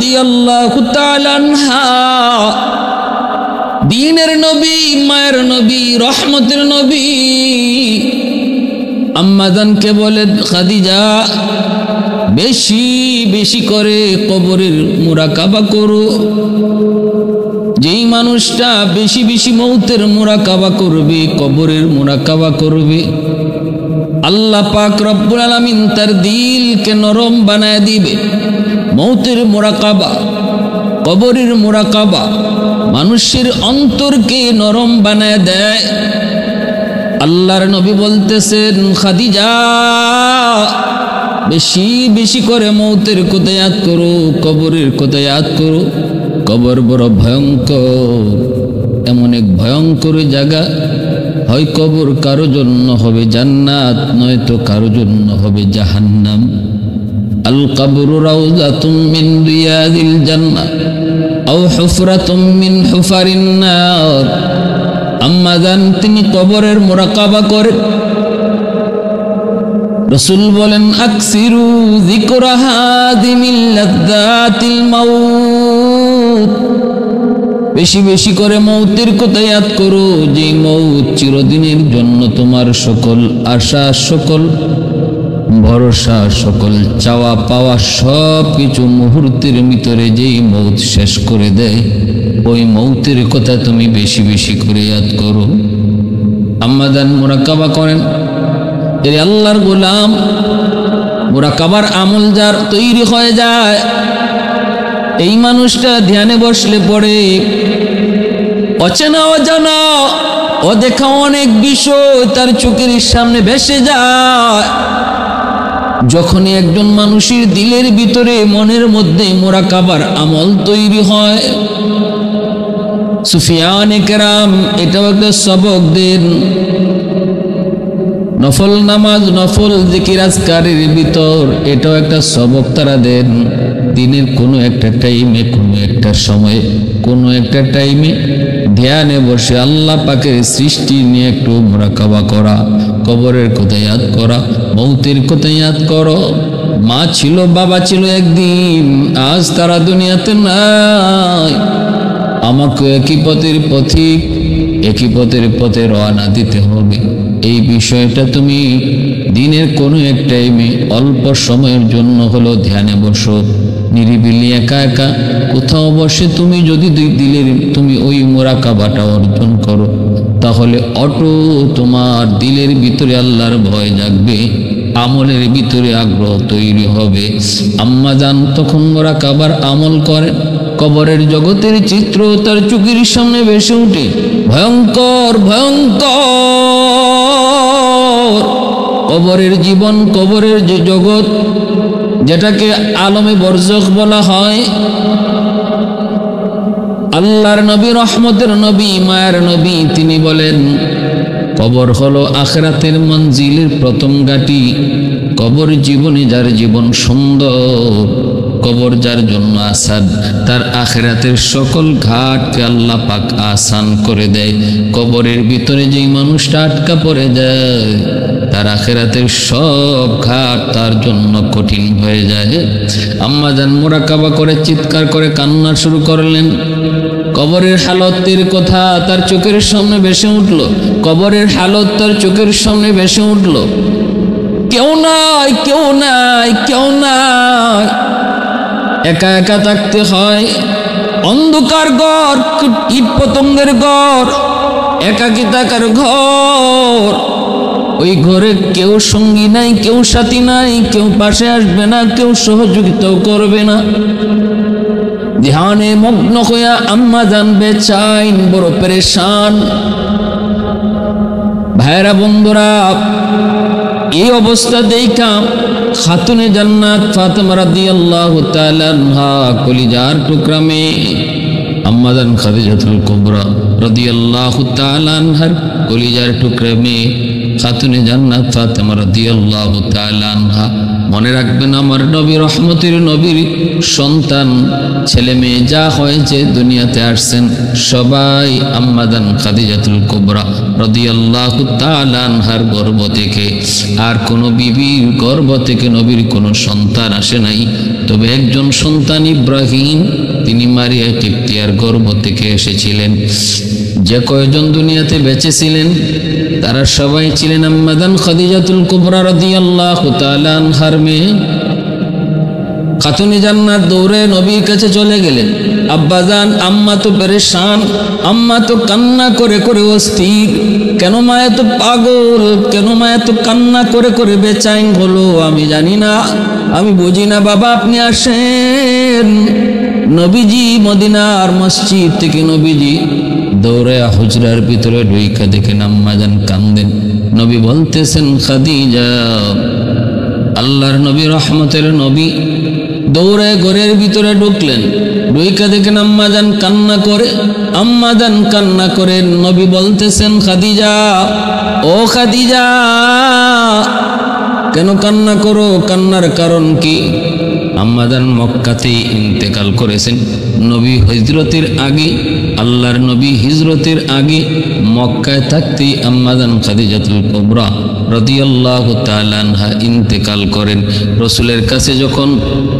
রাদিয়াল্লাহু তাআলা আনহা দীনের নবী, মায়ের নবী, রহমতের নবী আম্মা জানকে বলেন, খাদিজা বেশি বেশি করে কবরের মুরাকাবা করো। যেই মানুষটা বেশি বেশি মৌতের মুরাকাবা করবে, কবরের মুরাকাবা করবে, আল্লাহ পাক রব্বুল আলামিন তার দিলকে নরম বানায় দিবে। মৌতের মুরাকাবা, কবরের মুরাকাবা মানুষের অন্তরকে নরম বানায় দেয়। আল্লাহর নবী বলতেছেন, খাদিজা বেশি বেশি করে মৌতের কথা ইয়াদ করো, কবরের কথা ইয়াদ করো। কবর বড় ভয়ঙ্কর, এমন এক ভয়ঙ্কর জায়গা। হয় কবর কারো জন্য হবে জান্নাত, নয়তো কারো জন্য হবে জাহান্নাম। আল কবরু রাউযাতুম মিন রিয়াদিল জান্নাহ আও হুফরাতুম মিন হুফারিন নার। আম্মা জান তিনি কবরের মুরাকাবা করেন। রাসূল বলেন, আকসিরু যিকরা হাদিমিল লাযযাতিল মাউত। বেশি বেশি করে মৌতের কথা ইয়াদ করো, যে মৌত চিরদিনের জন্য তোমার সকল আশা, সকল ভরসা, সকল চাওয়া পাওয়া সব কিছু মুহূর্তের ভিতরে যেই মৌত শেষ করে দেয়, ওই মৌতের কথা তুমি বেশি বেশি করে ইয়াদ করো। আম্মা জান মুরাকাবা করেন। এর আল্লাহর গোলাম, মুরাকাবার আমল যার তৈরি হয়ে যায়, এই মানুষটা ধ্যানে বসলে পড়ে অচেনা অজানা অদেখা অনেক বিষয় তার চোখের সামনে ভেসে যায়। যখনই একজন মানুষের দিলের ভিতরে, মনের মধ্যে মুরাকাবার আমল তৈরি হয়, সুফিয়ানে কেরাম এটাও একটা সবক দেন। নফল নামাজ, নফল জিকির আজকারের ভিতর এটাও একটা সবক তারা দেন। দিনের কোনো একটা টাইমে, কোনো একটা সময়ে, কোনো একটা টাইমে ধ্যানে বসে আল্লাহ পাকের সৃষ্টি নিয়ে একটু মুরাকাবা করা, কবরের কথা ইয়াদ করা, মৌতের কথা ইয়াদ করো। মা ছিল, বাবা ছিল একদিন, আজ তারা দুনিয়াতে নাই। আমাকে একই পথের পথিক, একই পথের পথে রওনা দিতে হবে। এই বিষয়টা তুমি দিনের কোনো এক টাইমে অল্প সময়ের জন্য হলো ধ্যানে বসো, নিরিবিলি একা একা কোথাও বসে তুমি যদি দিলের তুমি ওই মুরাকাবাটা অর্জন করো, তাহলে অটো তোমার দিলের ভিতরে আল্লাহর ভয় জাগবে, আমলের ভিতরে আগ্রহ তৈরি হবে। আম্মা জান তখন মুরাকাবার আমল করেন। কবরের জগতের চিত্র তার চোখের সামনে ভেসে উঠে। ভয়ঙ্কর ভয়ঙ্কর কবরের জীবন, কবরের যে জগৎ, যেটাকে আলমে বরজখ বলা হয়। আল্লাহর নবী, রহমতের নবী, মায়ের নবী তিনি বলেন, কবর হলো আখিরাতের মঞ্জিলের প্রথম ঘাঁটি। কবর জীবনে যার জীবন সুন্দর, কবর যার জন্য আসান, তার আখিরাতের সকল ঘাটকে আল্লাহ পাক আসান করে দেয়। কবরের ভিতরে যেই মানুষটা আটকা পড়ে যায়, তার আখিরাতের সব ঘাট তার জন্য কঠিন হয়ে যায়। আম্মা জান মুরাকাবা করে চিৎকার করে কান্না শুরু করলেন। কবরের হালতের কথা তার চোখের সামনে ভেসে উঠল। কবরের হালত তার চোখের সামনে ভেসে উঠল। কেউ নাই, কেউ নাই, কেউ নাই, একা একা থাকতে হয়। অন্ধকার ঘর, কীট পতঙ্গের ঘর, একাকী থাকার ঘর। ওই ঘরে কেউ সঙ্গী নাই, কেউ সাথী নাই, কেউ পাশে আসবে না, কেউ সহযোগিতাও করবে না। ধ্যানে মগ্ন হইয়া আম্মা জান বেচাইন, বড় পেরেশান। ভাইরা বন্ধুরা, এই অবস্থা দেখা খাতুনে জান্নাত ফাতেমা রাদিয়াল্লাহু তাআলা আনহা কলিজার টুকরা মেয়ে আম্মা জান খাদিজাতুল কুবরা রাদিয়াল্লাহু তাআলা আনহার কলিজার টুকরা মেয়ে খাতুনে জান্নাত ফাতেমা রাদিয়াল্লাহু তাআলা আনহা। মনে রাখবেন, আমার নবী, রহমতের নবীর সন্তান, ছেলে মেয়ে যা হয়েছে দুনিয়াতে আসছেন সবাই আম্মা জান খাদিজাতুল কুবরা রাদিয়াল্লাহু তাআলা আনহার গর্ভ থেকে। আর কোনো বিবির গর্ভ থেকে নবীর কোনো সন্তান আসে নাই। তবে একজন সন্তান ইব্রাহিম, তিনি মারিয়া কিপ্তিয়ার গর্ভ থেকে এসেছিলেন। যে কয়জন দুনিয়াতে বেঁচে ছিলেন তারা সবাই ছিলেন আম্মাদান খাদিজাতুল কুবরা রাদিয়াল্লাহু তাআলা আনহার মেয়ে। খাতুনে জান্নাত দৌড়ে নবীর কাছে চলে গেলেন। আব্বাজান, আম্মা তো পেরেশান, আম্মা তো কান্না করে করে অস্থির। কেন মা এত পাগল, কেন মা এত কান্না করে করে বেচাইন হলো? আমি জানি না, আমি বুঝি না। বাবা আপনি আসেন। নবীজি মদিনার মসজিদ থেকে নবীজি দৌড়ে হুজরার ভিতরে ঢুইকা দেখেন আম্মাজান কান্দেন। নবী বলতেছেন, খাদিজা। আল্লাহর নবী, রহমতের নবী দৌড়ে ঘরের ভিতরে ঢুকলেন। ঢুইকা দেখেন আম্মাজান কান্না করে। আম্মাজান কান্না করেন। নবী বলতেছেন, খাদিজা, ও খাদিজা, কেন কান্না করো? কান্নার কারণ কি? আম্মাজান মক্কাতেই ইন্তেকাল করেছেন। নবী হিজরতের আগে, আল্লাহর নবী হিজরতের আগে মক্কায় থাকতেই আম্মাজান খাদিজাতুল কুবরা রাদিয়াল্লাহু তাআলা আনহা ইন্তেকাল করেন। রসুলের কাছে যখন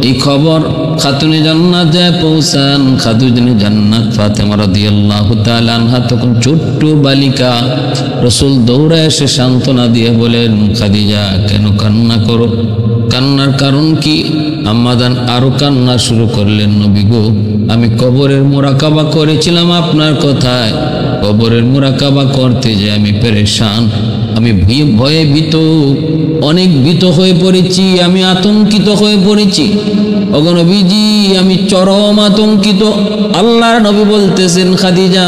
এই খবর খাতুনে জান্নাত যায় পৌঁছান, খাতুনে জান্নাত ফাতেমা রাদিয়াল্লাহু তাআলা আনহা তখন ছোট্ট বালিকা। রসুল দৌড়ে এসে সান্ত্বনা দিয়ে বলেন, খাদিজা কেন কান্না করো? কান্নার কারণ কি? আম্মাজান আরো কান্না শুরু করলেন, নবী গো, আমি কবরের মুরাকাবা করেছিলাম আপনার কথায়। কবরের মুরাকাবা করতে যে আমি পেরেশান, আমি ভয়ে ভীত, অনেক ভীত হয়ে পড়েছি, আমি আতঙ্কিত হয়ে পড়েছি। ওগো নবীজি, আমি চরম আতঙ্কিত। আল্লাহর নবী বলতেছেন, খাদিজা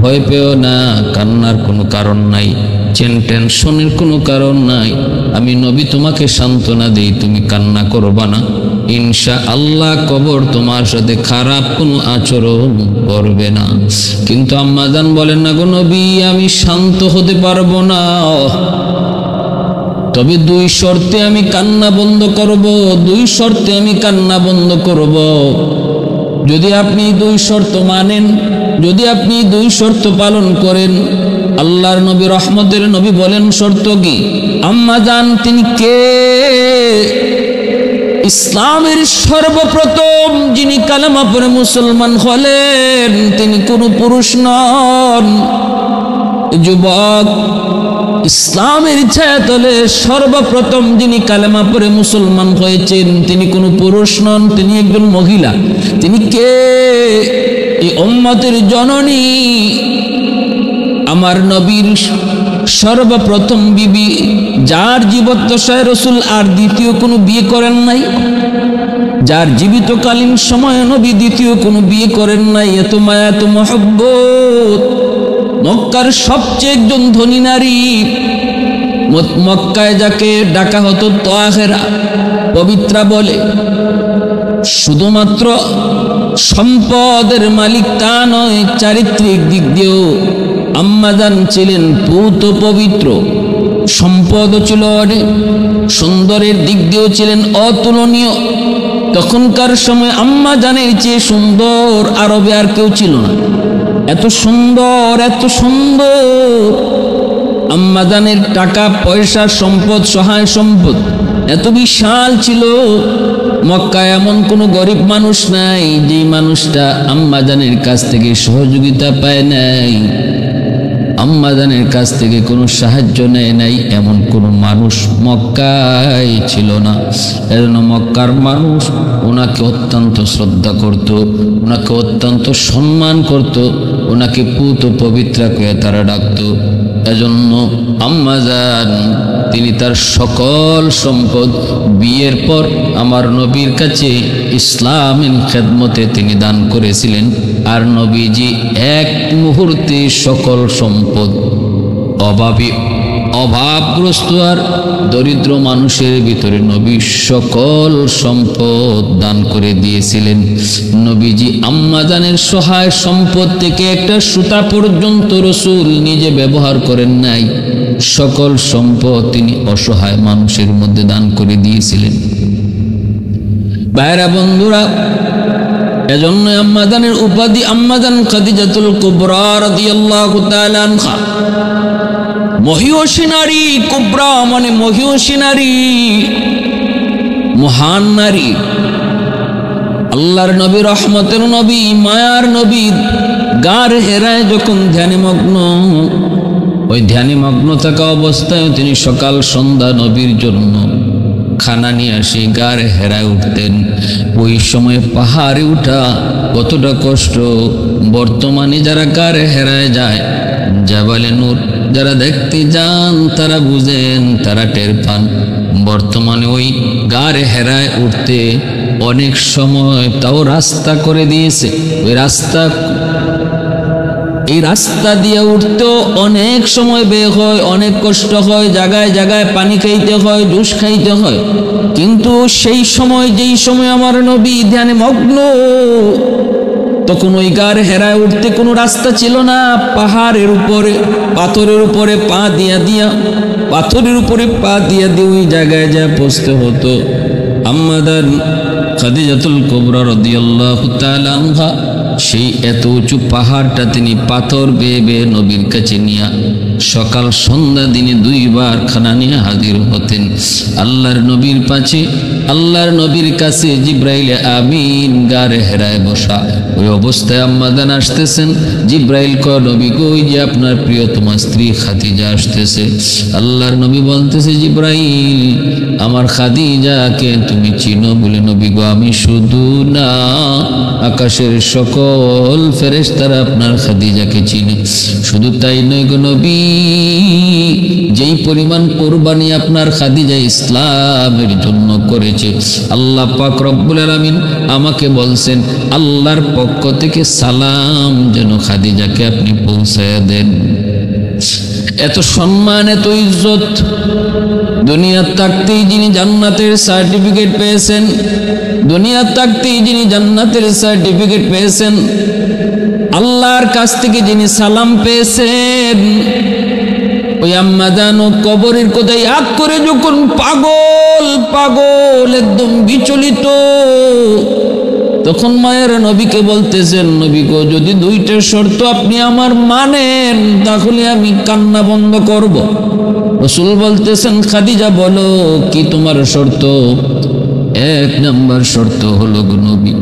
ভয় পেও না, কান্নার কোনো কারণ নাই, টেনশনের কোনো কারণ নাই। আমি নবী তোমাকে সান্ত্বনা দেই, তুমি কান্না করবা না। ইনশাআল্লাহ কবর তোমার সাথে খারাপ কোনো আচরণ করবে না। কিন্তু আম্মাজান বলেন, না গো নবী, আমি শান্ত হতে পারবো না। তবে দুই শর্তে আমি কান্না বন্ধ করব, দুই শর্তে আমি কান্না বন্ধ করব। যদি আপনি দুই শর্ত মানেন, যদি আপনি দুই শর্ত পালন করেন। আল্লাহর নবী, রহমতের নবী বলেন, শর্ত কি? আম্মাজান তিনি কে? ইসলামের সর্বপ্রথম যিনি কালেমা পড়ে মুসলমান হলেন, তিনি কোনো পুরুষ নন। যুবক, ইসলামের ছায়াতলে সর্বপ্রথম যিনি কালেমা পড়ে মুসলমান হয়েছেন, তিনি কোনো পুরুষ নন, তিনি একজন মহিলা। তিনি কে? এই উম্মতের জননী, আমার নবীর সর্বপ্রথম বিবি, যার জীবদ্দশায় রসুল আর দ্বিতীয় কোনো বিয়ে করেন নাই, যার জীবিতকালীন সময়ে নবী দ্বিতীয় কোনো বিয়ে করেন নাই। এত মায়া, এত মহব্বত। মক্কার সবচেয়ে একজন ধনী নারী, মক্কায় যাকে ডাকা হতো তাহেরা, পবিত্রা বলে। শুধুমাত্র সম্পদের মালিক তা নয়, চারিত্রিক দিক দিয়েও আম্মাজান ছিলেন পূত পবিত্র। সম্পদও ছিল অনেক, সুন্দরের দিক দিয়েও ছিলেন অতুলনীয়। তখনকার সময় আম্মাজানের চেয়ে সুন্দর আরবে আর কেউ ছিল না। এত সুন্দর, এত সুন্দর। আম্মাজানের টাকা পয়সা, সম্পদ, সহায় সম্পদ এত বিশাল ছিল। মক্কায় এমন কোনো গরিব মানুষ নাই যে মানুষটা আম্মাজানের কাছ থেকে সহযোগিতা পায় নাই, আম্মাজানের কাছ থেকে কোনো সাহায্য নেয় নাই, এমন কোনো মানুষ মক্কায় ছিল না। এজন্য মক্কার মানুষ ওনাকে অত্যন্ত শ্রদ্ধা করত, ওনাকে অত্যন্ত সম্মান করত, ওনাকে পূত পবিত্রা করে তারা ডাকত। এজন্য আম্মাজান তিনি তার সকল সম্পদ বিয়ের পর আমার নবীর কাছে ইসলামের খেদমতে তিনি দান করেছিলেন। আর নবীজি এক মুহূর্তে সকল সম্পদ অভাবগ্রস্ত আর দরিদ্র মানুষের ভিতরে নবী সকল সম্পদ দান করে দিয়েছিলেন। নবীজি আম্মাজানের সহায় সম্পদ থেকে একটা সুতা পর্যন্ত রসুল নিজে ব্যবহার করেন নাই। সকল সম্পদ তিনি অসহায় মানুষের মধ্যে দান করে দিয়েছিলেন। ভাইরা বন্ধুরা, এজন্য আম্মাজানের উপাধি আম্মাজান খাদিজাতুল কুবরা রাদিয়াল্লাহু তাআলা আনহা। মহিয়সী নারী, কুবরা মানে মহিয়সী নারী। মহান নারী, আল্লাহর নবী, রহমতের নবী, মায়ার নবী গার হেরায় যখন ধ্যানে মগ্ন, ওই ধ্যানে মগ্ন থাকা অবস্থায় তিনি সকাল সন্ধ্যা নবীর জন্য খানা নিয়ে আসি গার হেরায় উঠতেন। ওই সময় পাহাড়ে উঠা কতটা কষ্ট, বর্তমানে যারা গার হেরায় যায়, জাবালে নূর যারা দেখতে যান তারা বুঝেন, তারা টের পান। বর্তমানে ওই গার হেরায় উঠতে অনেক সময় তাও রাস্তা করে দিয়েছে, ওই এই রাস্তা দিয়ে উঠতেও অনেক সময় ব্যয় হয়, অনেক কষ্ট হয়, জায়গায় জায়গায় পানি খাইতে হয়, জুস খাইতে হয়। কিন্তু সেই সময়, যেই সময় আমার নবী ধ্যানে মগ্ন, তখন ওই গার হেরায় উঠতে কোনো রাস্তা ছিল না। পাহাড়ের উপরে পাথরের উপরে পা দিয়া পাথরের উপরে পা দিয়া ওই জায়গায় যা পৌঁছতে হতো। আম্মাদান খাদিজাতুল কুবরা রাদিয়াল্লাহু তাআলা আনহা সেই এত উঁচু পাহাড়টা তিনি পাথর বেয়ে বেয়ে নবীর কাছে নিয়ে সকাল সন্ধ্যা দিনে 2 বার খানা নিয়ে হাজির হতেন আল্লাহর নবীর পাশে। আল্লাহর নবীর কাছে জিব্রাইল আমিন গারে হেরায় বসা। ওই অবস্থায় আম্মাদান আসতেছেন। জিব্রাইল কয়, নবী গো, ওই যে আপনার প্রিয়তমা স্ত্রী খাদিজা আসতেছে। আল্লাহর নবী বলতেছে, জিব্রাইল, আমার খাদিজাকে তুমি চিনো? বলে, নবী গো, আমি শুধু না, আকাশের সকল ফেরেশতারা আপনার খাদিজাকে চিনে। শুধু তাই নয় গো নবী, যেই পরিমাণ কুরবানি আপনার খাদিজা ইসলামের জন্য করেছে, আল্লাহ পাক রব্বুল আলামিন আমাকে বলছেন আল্লাহর পক্ষ থেকে সালাম যেন খাদিজাকে আপনি পৌঁছায় দেন। এত সম্মান, এত ইজ্জত, দুনিয়ার থাকতেই যিনি জান্নাতের সার্টিফিকেট পেয়েছেন, দুনিয়ার থাকতেই যিনি জান্নাতের সার্টিফিকেট পেয়েছেন, আল্লাহর কাছ থেকে যিনি সালাম পেয়েছেন, ওই আম্মাজান কবরের কোথায় আগ করে যখন পাগল একদম বিচলিত, তখন মায়ের নবীকে বলতেছেন, নবী গো, যদি 2টা শর্ত আপনি আমার মানেন তাহলে আমি কান্না বন্ধ করব। রাসূল বলতেছেন, খাদিজা বলো, কি তোমার শর্ত? 1 নম্বর শর্ত হলো গো নবী,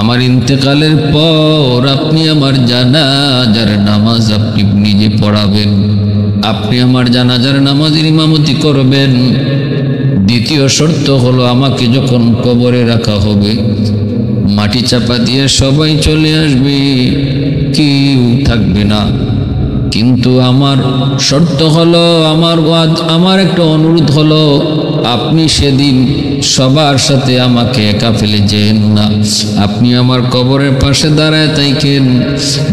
আমার ইন্তেকালের পর আপনি আমার জানাজার নামাজ আপনি নিজে পড়াবেন, আপনি আমার জানাজার নামাজের ইমামতি করবেন। দ্বিতীয় শর্ত হলো, আমাকে যখন কবরে রাখা হবে, মাটি চাপা দিয়ে সবাই চলে আসবে, কেউ থাকবে না। কিন্তু আমার শর্ত হলো, আমার একটা অনুরোধ হলো, আপনি সেদিন সবার সাথে আমাকে একা ফেলে যেন না। আপনি আমার কবরের পাশে দাঁড়ায় থাকেন।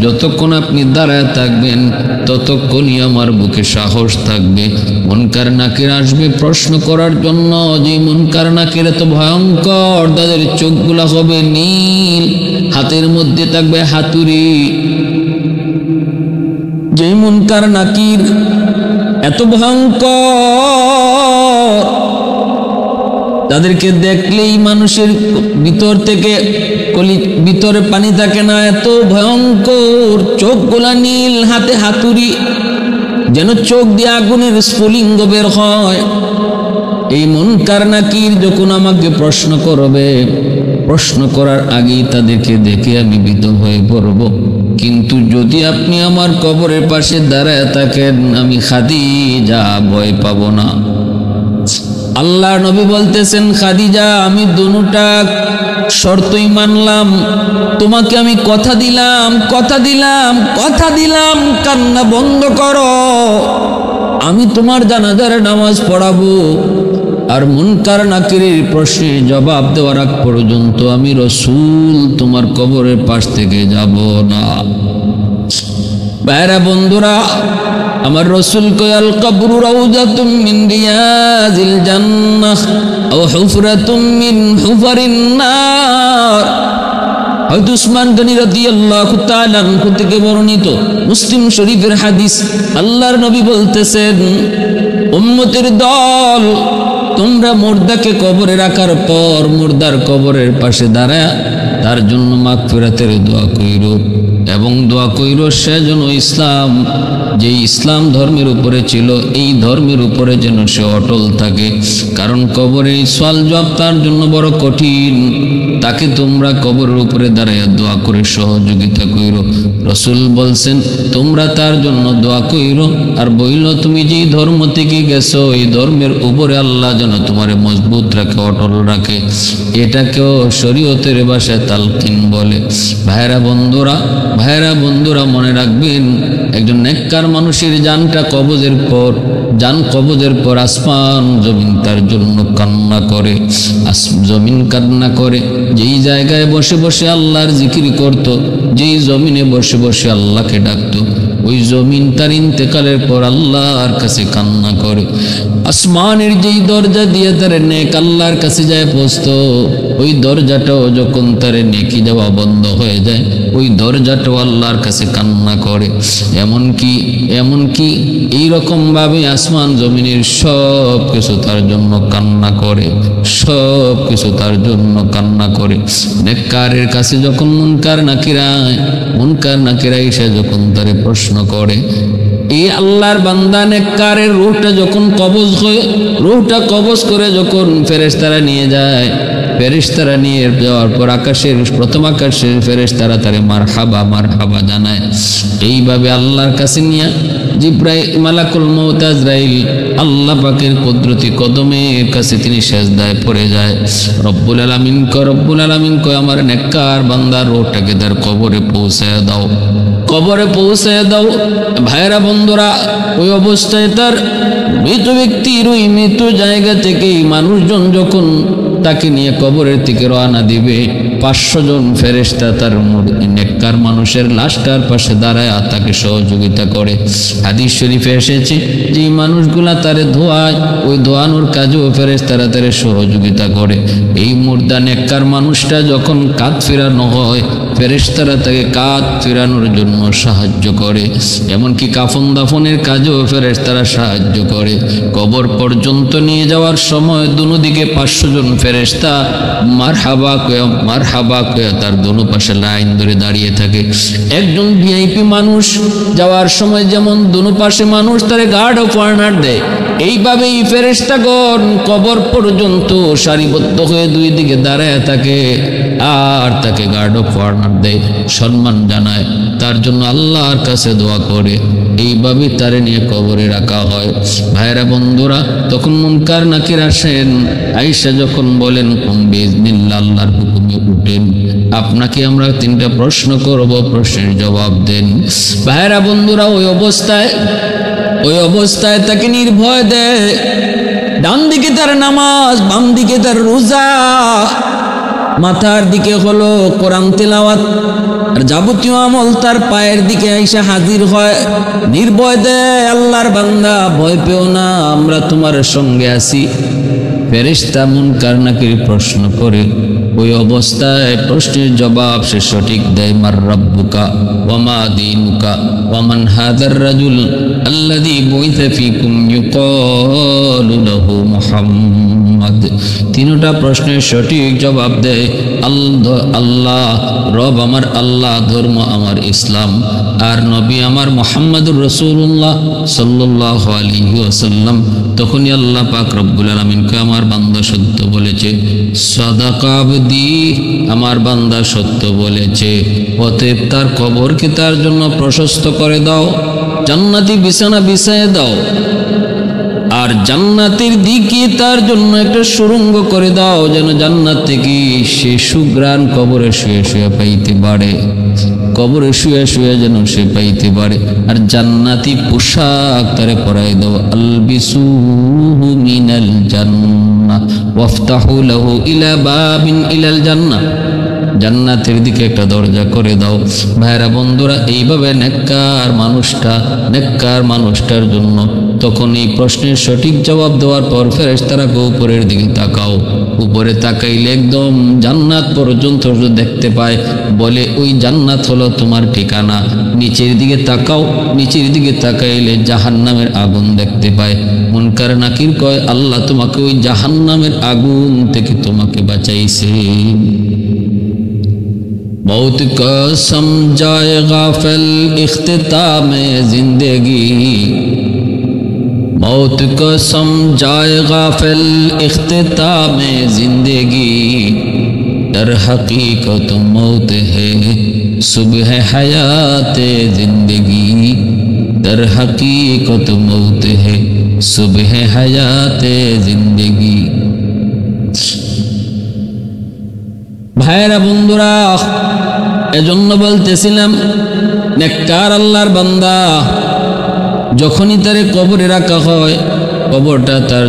যতক্ষণ আপনি দাঁড়ায় থাকবেন ততক্ষণই আমার বুকে সাহস থাকবে। মুনকার নাকির আসবে প্রশ্ন করার জন্য, যে মুনকার নাকির এত ভয়ঙ্কর, তাদের চোখগুলা হবে নীল, হাতের মধ্যে থাকবে হাতুড়ি। যে মুনকার নাকির এত ভয়ঙ্কর, তাদেরকে দেখলেই মানুষের ভিতর থেকে ভিতরে পানি থাকে না, এত ভয়ঙ্কর, চোখগুলা নীল, হাতে হাতুড়ি, যেন চোখ দিয়ে আগুনের স্ফুলিঙ্গ বের হয়। এই মুনকার নাকির যখন আমাকে প্রশ্ন করবে, প্রশ্ন করার আগেই তাদেরকে দেখে আমি ভীত হয়ে পড়ব। কিন্তু যদি আপনি আমার কবরের পাশে দাঁড়ায় থাকেন, আমি খাদিজা ভয় পাব না। আল্লাহর নবী বলতেছেন, খাদিজা, আমি দুটা শর্তই মানলাম, তোমাকে আমি কথা দিলাম, কান্না বন্ধ করো, আমি তোমার জানাজার নামাজ পড়াবো, আর মুনকার নাকিরের প্রশ্নের জবাব দেওয়ার আগ পর্যন্ত আমি রাসূল তোমার কবরের পাশ থেকে যাব না। ভাইরা বন্ধুরা, আমার রাসূল কয়, আল কবরু রাউযাতুম মিন রিয়াজিল জান্নাহ আও হুফরাতুম মিন হুফারিন নার। হযরত উসমান গনি রাদিয়াল্লাহু তাআলা আনহু থেকে বর্ণিত মুসলিম শরীফের হাদিস। আল্লাহর নবী বলতেছেন, উম্মতের দল, তোমরা মুর্দাকে কবরে রাখার পর মুর্দার কবরের পাশে দাঁড়ায় তার জন্য মাগফিরাতের দোয়া কইরো। এবং দোয়া কইর সে যেন ইসলাম, যে ইসলাম ধর্মের উপরে ছিল এই ধর্মের উপরে যেন সে অটল থাকে। কারণ কবরে সওয়াল জবাব তার জন্য বড় কঠিন। তাকে তোমরা কবরের উপরে দাঁড়াইয়া দোয়া করে সহযোগিতা কইরো। রসুল বলছেন তোমরা তার জন্য দোয়া কইরো আর বইল তুমি যেই ধর্ম থেকে গেছো এই ধর্মের উপরে আল্লাহ যেন তোমারে মজবুত রাখে, অটল রাখে। এটাকেও শরীয়তের ভাষায় তালকিন বলে। ভাইরা বন্ধুরা মনে রাখবেন, একজন নেককার মানুষের জানটা কবজের পর আসমান জমিন তার জন্য কান্না করে। জমিন কান্না করে। যেই জায়গায় বসে বসে আল্লাহর জিকির করত, যেই জমিনে বসে বসে আল্লাহকে ডাকতো, ওই জমিন তার ইন্তেকালের পর আল্লাহর কাছে কান্না করে। আসমানের যেই দরজা দিয়ে তার নেক আল্লাহর কাছে যায় পৌঁছতো, ওই দরজাটাও যখন তার নেকি যাওয়া বন্ধ হয়ে যায় ওই দরজাটাও আল্লাহর কাছে কান্না করে। এমনকি এইরকম ভাবে আসমান জমিনের সব কিছু তার জন্য কান্না করে, সব কিছু তার জন্য কান্না করে। নেককারের কাছে যখন মুনকার নাকিরা এসে যখন তারে প্রশ্ন করে, এই আল্লাহর বান্দা নেককারের রূহটা যখন রূহটা কবজ করে যখন ফেরেশতারা নিয়ে যায়, ফেরেশতারা নিয়ে যাওয়ার পর প্রথম আকাশের ফেরেশতারা তারে মারহাবা জানায়। এইভাবে আল্লাহর কাছে নিয়ে জিব্রাইল মালাকুল মউত আজরাইল আল্লাহ পাকের কুদরতি কদমের কাছে তিনি সেজদায় পড়ে যায়। রব্বুল আলামিন কয় আমার নেককার বান্দার রূহটাকে তার কবরে পৌঁছায় দাও। ভাইরা বন্ধুরা, ওই অবস্থায় তার মৃত ব্যক্তির ওই মৃত জায়গা থেকেই মানুষজন যখন তাকে নিয়ে কবরের দিকে রওনা দিবে, 500 জন ফেরেশতা তার নেককার মানুষের লাশটার পাশে দাঁড়ায় তাকে সহযোগিতা করে। হাদিস শরীফে এসেছে যে মানুষগুলা তারে ধোয়ায়, ওই ধোয়ানোর কাজেও ফেরেশতারা তারে সহযোগিতা করে। এই মুর্দা নেককার মানুষটা যখন কাঁধ ফেরানো হয়, ফেরেশতারা তাকে কাঁধ ফেরানোর জন্য সাহায্য করে। এমনকি কাফন দাফনের কাজেও ফেরেশতারা সাহায্য করে। কবর পর্যন্ত নিয়ে যাওয়ার সময় দুদিকে 500 জন ফেরেশতা মারহাবা কয়া তার দোনো পাশে লাইন ধরে দাঁড়িয়ে থাকে। একজন ভিআইপি মানুষ যাওয়ার সময় যেমন দোনো পাশে মানুষ তারে গার্ড অফ অনার দেয়, এইভাবেই ফেরেশতাগণ কবর পর্যন্ত সারিবদ্ধ হয়ে দুই দিকে দাঁড়ায় থাকে আর তাকে গার্ড অফ অনার দেয়, সম্মান জানায়, তার জন্য আল্লাহর কাছে দোয়া করে। এইভাবে তারে নিয়ে কবরে রাখা হয়। ভাইরা বন্ধুরা, তখন মুনকার নাকির আসেন, আয়েশা যখন বলেন বিইজনিল্লাহ আল্লাহর হুকুমে উঠেন, আপনাকে আমরা 3টা প্রশ্ন করব, প্রশ্নের জবাব দেন। ভাইরা বন্ধুরা, ওই অবস্থায় তাকে নির্ভয় দেয়। ডান দিকে তার নামাজ, বাম দিকে তার রোজা, মাথার দিকে হলো কোরআন তেলাওয়াত, আর যাবতীয় আমল তার পায়ের দিকে আইসা হাজির হয়। নির্ভয় দেয়, আল্লাহর বান্দা ভয় পেও না, আমরা তোমার সঙ্গে আছি। ফেরেশতা মুনকার নাকির প্রশ্ন করে, ওই অবস্থায় প্রশ্নের জবাব সে সঠিক দেয়। মার রাব্বুকা ওয়া মা দীনুকা ওয়া মান হাযার রাজুল আল্লাযী বুইসা ফীকুম ইউকালু লাহু মুহাম্মদ। 3টা প্রশ্নের সঠিক জবাব দেয় আল্লাহ, রব আমার আল্লাহ, ধর্ম আমার ইসলাম, আর নবী আমার মুহাম্মদুর রাসূলুল্লাহ সাল্লাল্লাহু আলাইহি ওয়াসাল্লাম। তখনই আল্লাহ পাক রব্বুল আলামিনকে আমার বান্দা সত্য বলেছে, সাদাকা আবদি, আমার বান্দা সত্য বলেছে। অতএব তার কবরকে তার জন্য প্রশস্ত করে দাও, জান্নাতি বিছানা বিছায় দাও, আর জান্নাতের দিকে তার জন্য একটা সুড়ঙ্গ করে দাও, যেন জান্নাত থেকে সে সুঘ্রাণ কবরে শুয়ে শুয়ে পাইতে পারে, কবরে শুয়ে শুয়ে যেন সে পাইতে পারে। আর জান্নাতি পোশাক তারে পরাই দাও, আলবিসুহু মিনাল জান্নাহ ওয়াফতাহু লাহু ইলা বাবিন ইলাল জান্নাহ, জান্নাতের দিকে একটা দরজা করে দাও। ভাইরা বন্ধুরা, এইভাবে নেককার মানুষটার জন্য তখন এই প্রশ্নের সঠিক জবাব দেওয়ার পর ফেরেশতারা উপরের দিকে তাকাও, উপরে তাকাইলে একদম জান্নাত পর্যন্ত দেখতে পায়, বলে ওই জান্নাত হলো তোমার ঠিকানা। নিচের দিকে তাকাও, নিচের দিকে তাকাইলে জাহান্নামের আগুন দেখতে পায়। মুনকার নাকির কয়, আল্লাহ তোমাকে ওই জাহান্নামের আগুন থেকে তোমাকে বাঁচাইছে। मौत को समझाए गाफिल इख्तिताम जिंदगी, मौत को समझाए गाफिल इख्तिताम जिंदगी, दर हकीकत मौत है सुबह हयात जिंदगी, दर हकीकत मौत है सुबह हयात जिंदगी। ভাইরা বন্ধুরা, এজন্য বলতেছিলাম নেককার আল্লাহর বান্দা যখনই তারে কবরে রাখা হয়, কবরটা তার